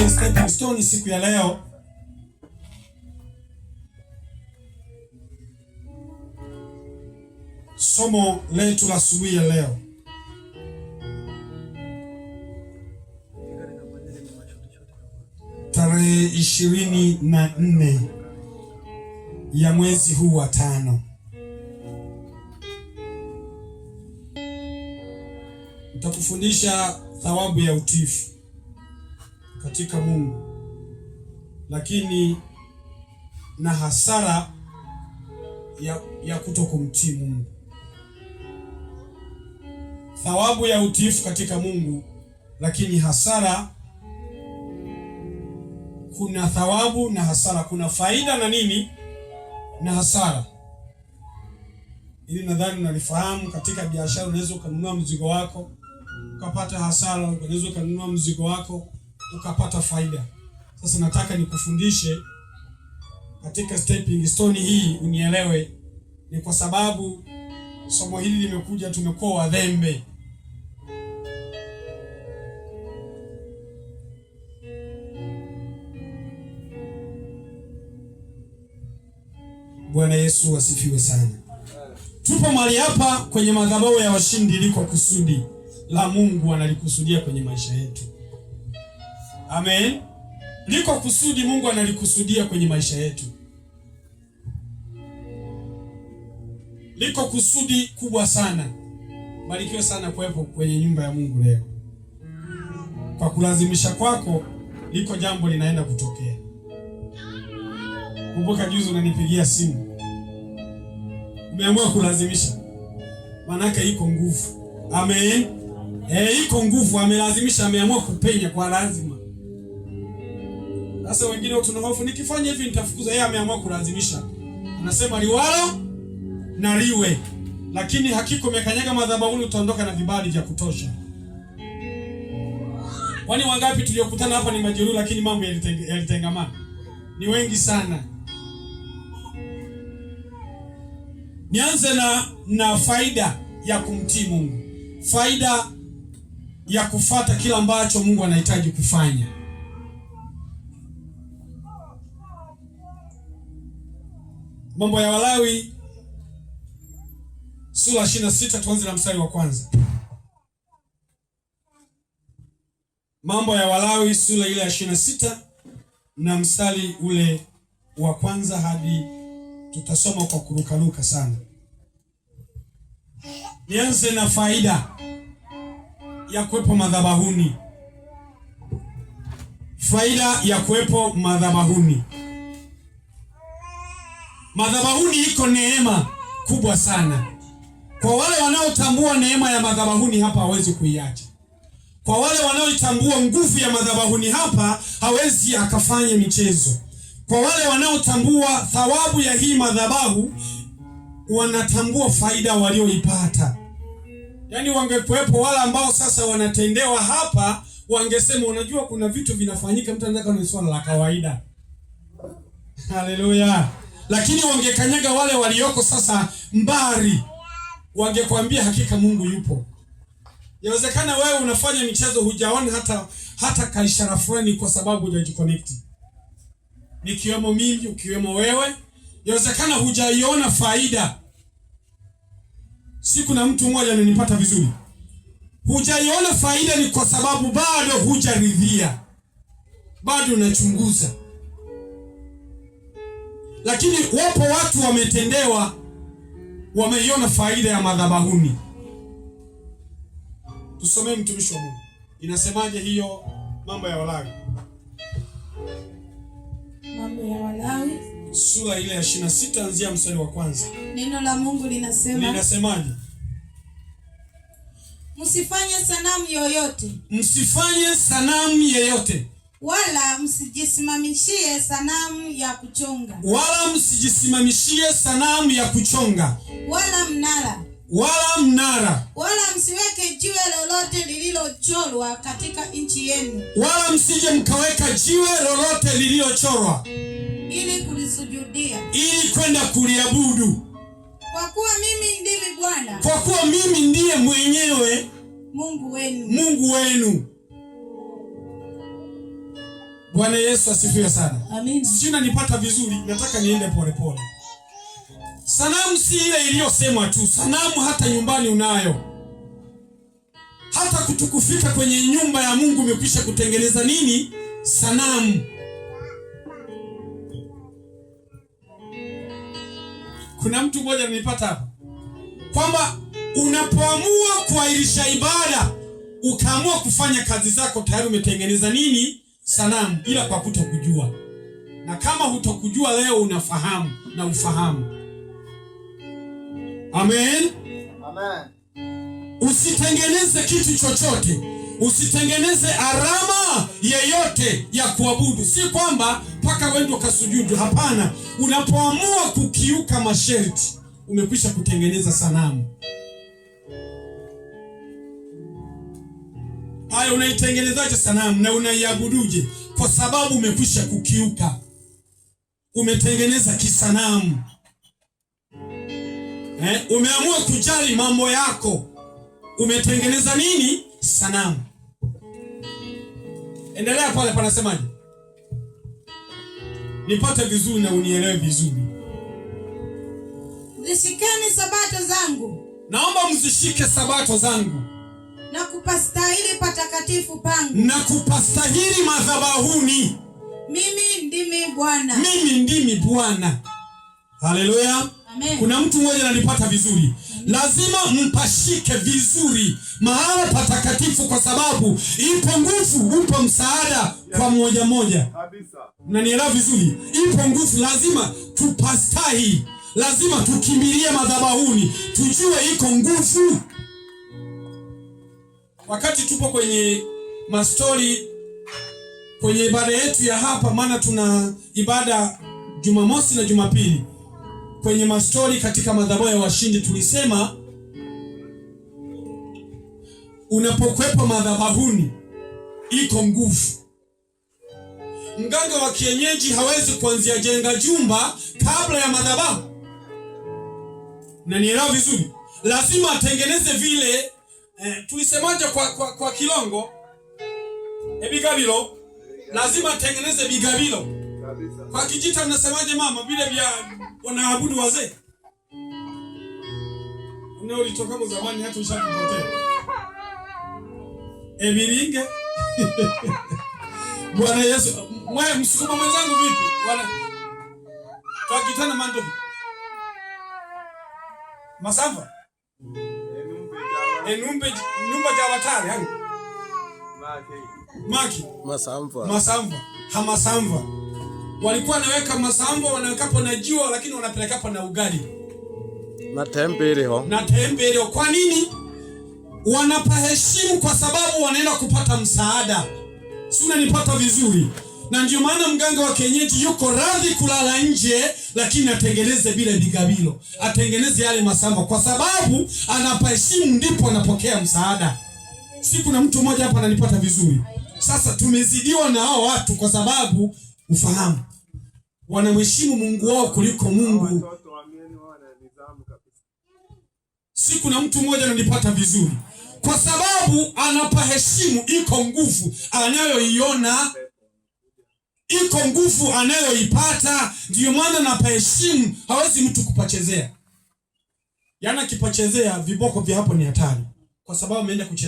Stepping Stone siku ya leo somo letu la asubuhi ya leo tarehe 24 ya mwezi huu wa 5. Nitakufundisha thawabu ya utiifu katika Mungu, lakini na hasara ya kutokumtii Mungu. Thawabu ya utiifu katika Mungu, lakini hasara. Kuna thawabu na hasara, kuna faida na nini na hasara. Ili nadhani unalifahamu. Katika biashara unaweza ukanunua mzigo wako ukapata hasara, unaweza ukanunua mzigo wako ukapata faida. Sasa nataka nikufundishe katika Stepping Stone hii unielewe, ni kwa sababu somo hili limekuja, tumekuwa wadhembe. Bwana Yesu asifiwe sana. Tupo mahali hapa kwenye madhabahu ya washindi, liko kusudi la Mungu analikusudia kwenye maisha yetu. Amen. Liko kusudi Mungu analikusudia kwenye maisha yetu. Liko kusudi kubwa sana. Barikiwe sana kuwepo kwenye nyumba ya Mungu leo. Kwa kulazimisha kwako, liko jambo linaenda kutokea. Kumbuka juzi unanipigia simu, umeamua kulazimisha, manake iko nguvu. Amen. Iko nguvu, amelazimisha, ameamua kupenya kwa lazima. Sasa wengine tuna hofu, nikifanya hivi nitafukuza. Yeye ameamua kulazimisha, anasema liwalo na liwe. Lakini hakika umekanyaga madhabahuni, utaondoka na vibali vya kutosha. Kwani wangapi tuliokutana hapa ni majeruhi, lakini mambo yalitengamana? Ni wengi sana. Nianze na faida ya kumtii Mungu, faida ya kufata kila ambacho Mungu anahitaji kufanya. Mambo ya Walawi sura 26, tuanze na mstari wa kwanza. Mambo ya Walawi sura ile ya 26 na mstari ule wa kwanza hadi, tutasoma kwa kurukaruka sana. Nianze na faida ya kuwepo madhabahuni. Faida ya kuwepo madhabahuni. Madhabahuni iko neema kubwa sana. Kwa wale wanaotambua neema ya madhabahuni hapa, hawezi kuiacha. Kwa wale wanaotambua nguvu ya madhabahuni hapa, hawezi akafanya michezo. Kwa wale wanaotambua thawabu ya hii madhabahu, wanatambua faida walioipata. Yaani wangekuwepo wale ambao sasa wanatendewa hapa, wangesema unajua kuna vitu vinafanyika, mtu anataka ni swala la kawaida. Haleluya. Lakini wangekanyaga wale walioko sasa mbari, wangekwambia hakika Mungu yupo. Yawezekana wewe unafanya michezo, hujaona hata kaishara fulani kwa sababu hujajiconnect. Nikiwemo mimi, ukiwemo wewe, yawezekana hujaiona faida. Siku na mtu mmoja ananipata vizuri. Hujaiona faida ni kwa sababu bado hujaridhia. Bado unachunguza. Lakini wapo watu wametendewa, wameiona faida ya madhabahuni. Tusomee mtumishi wa Mungu. Inasemaje hiyo Mambo ya Walawi? Mambo ya Walawi sura ile ya 26 anzia mstari wa kwanza. Neno la Mungu linasemaje? Msifanye sanamu yoyote. Msifanye sanamu yoyote. Wala msijisimamishie sanamu ya kuchonga. Wala msijisimamishie sanamu ya kuchonga. Wala mnara. Wala mnara. Wala msiweke jiwe lililochorwa katika nchi yenu, wala msije mkaweka jiwe lolote lililochorwa ili kulisujudia, ili kwenda kuliabudu. Kwa kuwa mimi ndimi Bwana, kwa kuwa mimi ndiye mwenyewe Mungu wenu. Bwana Yesu asifiwe sana. Amen. Sijui unanipata vizuri, nataka niende polepole. Sanamu si ile iliyosemwa tu. Sanamu hata nyumbani unayo. Hata kutukufika kwenye nyumba ya Mungu umekwisha kutengeneza nini? Sanamu. Kuna mtu mmoja ananipata hapa kwamba unapoamua kuahirisha ibada ukaamua kufanya kazi zako, tayari umetengeneza nini? Sanamu, ila kwa kutokujua. Na kama hutokujua leo unafahamu na ufahamu. Amen. Amen. Usitengeneze kitu chochote. Usitengeneze alama yeyote ya kuabudu. Si kwamba mpaka wende ukasujudu. Hapana. Unapoamua kukiuka masharti, umekwisha kutengeneza sanamu. Haya, unaitengenezaje sanamu na unaiabuduje? Kwa sababu umekwisha kukiuka. Umetengeneza kisanamu. Umeamua kujali mambo yako. Umetengeneza nini? Sanamu. Endelea pale, panasemaje? Nipate vizuri na unielewe vizuri. Zishikeni sabato zangu. Naomba mzishike sabato zangu. Na kupastahili patakatifu pangu. Na kupastahili madhabahuni. Mimi ndimi Bwana. Mimi ndimi Bwana. Haleluya. Amen. Kuna mtu mmoja ananipata vizuri. Lazima mpashike vizuri mahala patakatifu, kwa sababu ipo nguvu, upo msaada kwa mmoja mmoja. Kabisa. Mnanielewa vizuri? Ipo nguvu, lazima tupastahi. Lazima tukimbilie madhabahuni, tujue iko nguvu. Wakati tupo kwenye mastori kwenye ibada yetu ya hapa, maana tuna ibada Jumamosi na Jumapili. Kwenye mastori katika madhabahu ya washindi tulisema unapokwepa madhabahuni iko nguvu. Mganga wa kienyeji hawezi kuanzia jenga jumba kabla ya madhabahu. Na nielewa vizuri, lazima atengeneze vile tulisemaje kwa Kilongo bigabilo. Lazima atengeneze bigabilo. Kwa Kijita mnasemaje mama? Vile vya wanaabudu wazee. Unao ulitoka kwa zamani hata ushakupotea. Ebiringe. Bwana Yesu, wewe msukuma mwenzangu vipi? Bwana. Tukitana mandovi. Masamba. Numba jabatari hani. Maki. Masamba. Hamasamba. Walikuwa wanaweka masamba, wanawekapo na jiwa, lakini wanapelekapo na ugali. Na tembele ho. Kwa nini? Wanapaheshimu kwa sababu wanaenda kupata msaada. Si unanipata vizuri? Na ndio maana mganga wa kienyeji yuko radhi kulala nje, lakini atengeneze bila bigabilo. Atengeneze yale masamba kwa sababu anapaheshimu, ndipo anapokea msaada. Si kuna mtu mmoja hapa ananipata vizuri? Sasa tumezidiwa na hao watu kwa sababu ufahamu. Wanamheshimu Mungu wao kuliko Mungu. Si kuna mtu mmoja ananipata vizuri? Kwa sababu anapaheshimu, iko nguvu anayoiona, iko nguvu anayoipata, ndio maana anapaheshimu. Hawezi mtu kupachezea. Yana kipachezea, viboko vya hapo ni hatari, kwa sababu ameenda kuchezea.